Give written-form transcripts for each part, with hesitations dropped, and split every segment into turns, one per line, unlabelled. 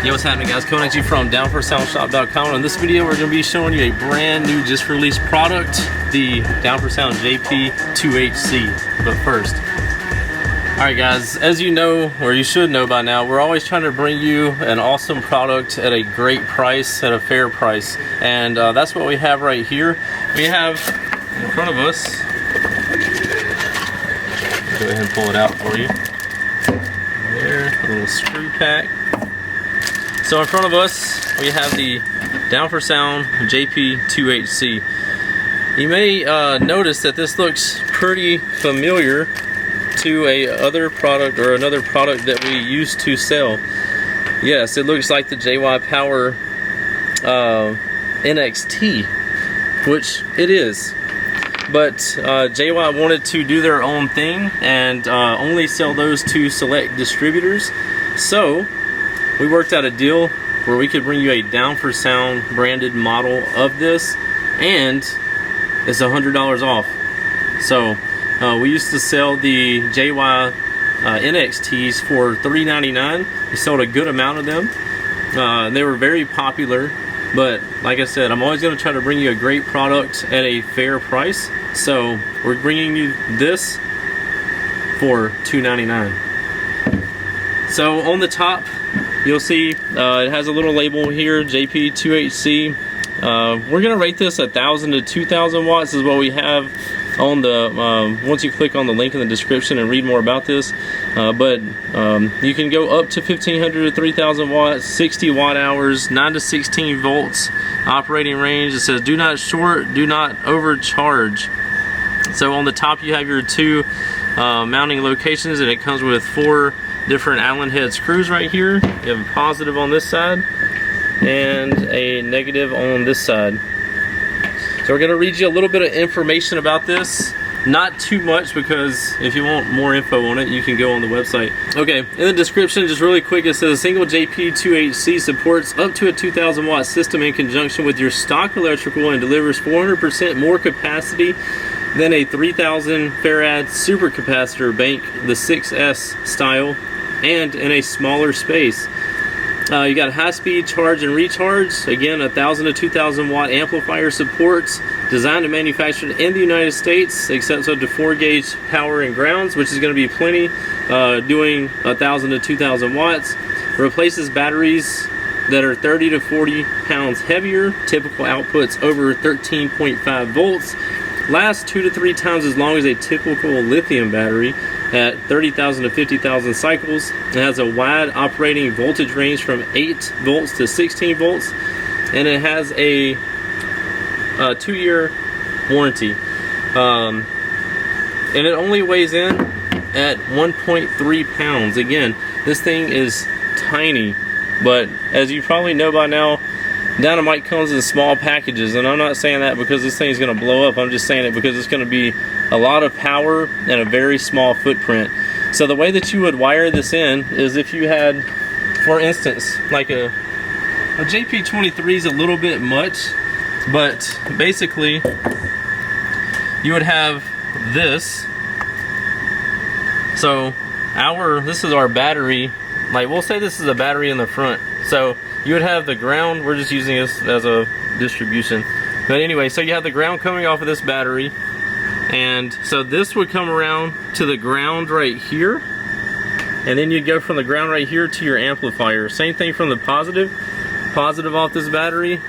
Yo, what's happening, guys? Coming at you from DOWN4SOUNDshop.com. In this video, we're going to be showing you a brand new, just released product, the DOWN4SOUND JP-2HC. But first, alright guys, as you know, or you should know by now, we're always trying to bring you an awesome product at a great price, at a fair price. And that's what we have right here. We have in front of us, go ahead and pull it out for you. There, a little screw pack. So in front of us, we have the DOWN4SOUND JP-2HC. You may notice that this looks pretty familiar to another product that we used to sell. Yes, it looks like the JY Power NXT, which it is. But JY wanted to do their own thing and only sell those to select distributors. So we worked out a deal where we could bring you a DOWN4SOUND branded model of this, and it's $100 off. So we used to sell the JY NXTs for $399. We sold a good amount of them. They were very popular, but like I said, I'm always going to try to bring you a great product at a fair price. So we're bringing you this for $299. So on the top, you'll see it has a little label here, JP-2HC. We're going to rate this 1,000 to 2,000 watts is what we have on the, once you click on the link in the description and read more about this. But you can go up to 1,500 to 3,000 watts, 60 watt hours, 9 to 16 volts operating range. It says do not short, do not overcharge. So on the top you have your two mounting locations, and it comes with 4 different Allen head screws right here. You have a positive on this side and a negative on this side. So we're going to read you a little bit of information about this. Not too much, because if you want more info on it, you can go on the website. Okay, in the description, just really quick, it says a single JP-2HC supports up to a 2,000 watt system in conjunction with your stock electrical and delivers 400% more capacity than a 3,000 farad super-capacitor bank, the 6S style, and in a smaller space. You got high-speed charge and recharge. Again, 1,000 to 2,000 watt amplifier supports, designed and manufactured in the United States, accepts up to 4-gauge power and grounds, which is going to be plenty, doing 1,000 to 2,000 watts. Replaces batteries that are 30 to 40 pounds heavier. Typical outputs over 13.5 volts. Lasts 2 to 3 times as long as a typical lithium battery at 30,000 to 50,000 cycles. It has a wide operating voltage range from 8 volts to 16 volts, and it has a 2-year warranty. And it only weighs in at 1.3 pounds. Again, this thing is tiny, but as you probably know by now, dynamite comes in small packages, and I'm not saying that because this thing's going to blow up. I'm just saying it because it's going to be a lot of power and a very small footprint. So the way that you would wire this in is if you had, for instance, like a JP-23 is a little bit much, but basically you would have this. So this is our battery. Like, we'll say this is a battery in the front. So you would have the ground. We're just using this as a distribution. But anyway, so you have the ground coming off of this battery. And so this would come around to the ground right here. And then you'd go from the ground right here to your amplifier. Same thing from the positive off this battery,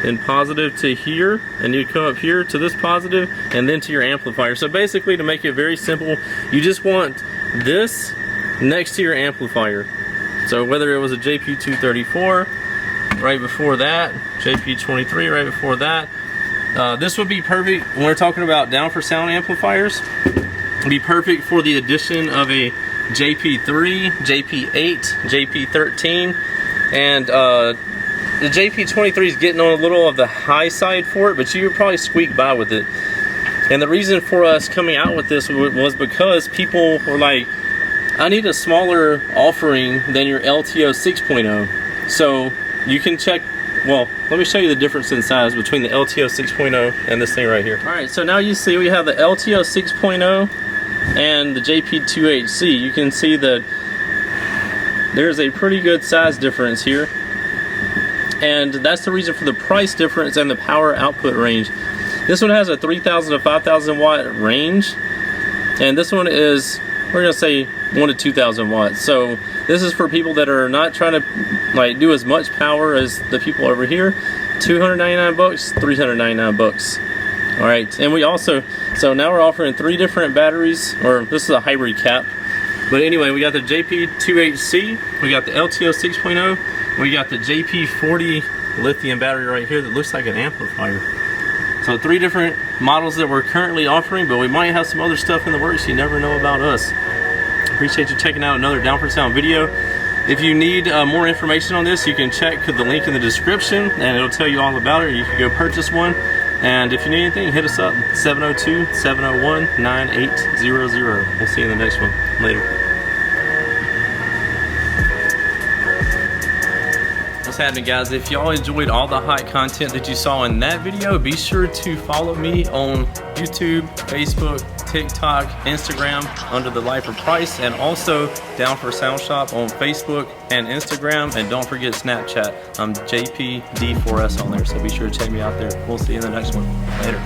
and positive to here. And you'd come up here to this positive, and then to your amplifier. So basically, to make it very simple, you just want this next to your amplifier. So whether it was a JP-234 right before that, JP-23 right before that, this would be perfect when we're talking about DOWN4SOUND amplifiers. It'd be perfect for the addition of a JP-3, JP-8, JP-13, and the JP-23 is getting on a little of the high side for it, but you would probably squeak by with it. And the reason for us coming out with this was because people were like, I need a smaller offering than your LTO 6.0. So you can check, well, let me show you the difference in size between the LTO 6.0 and this thing right here. Alright, so now you see we have the LTO 6.0 and the JP-2HC. You can see that there's a pretty good size difference here, and that's the reason for the price difference and the power output range. This one has a 3,000 to 5,000 watt range, and this one is, we're gonna say 1 to 2,000 watts. So this is for people that are not trying to like do as much power as the people over here. 299 bucks, 399 bucks. All right, and we also, so now we're offering 3 different batteries, or this is a hybrid cap. But anyway, we got the JP-2HC, we got the LTO 6.0, we got the JP-40 lithium battery right here that looks like an amplifier. So 3 different models that we're currently offering, but we might have some other stuff in the works. You never know about us. Appreciate you checking out another Down4Sound video. If you need more information on this, you can check the link in the description and it'll tell you all about it. You can go purchase one. And if you need anything, hit us up, 702-701-9800. We'll see you in the next one. Later. What's happening, guys? If y'all enjoyed all the hot content that you saw in that video, be sure to follow me on YouTube, Facebook, TikTok, Instagram under the Lifer Price, and also Down4Sound Shop on Facebook and Instagram, and don't forget Snapchat. I'm JP-2HC on there, so be sure to check me out there. We'll see you in the next one. Later.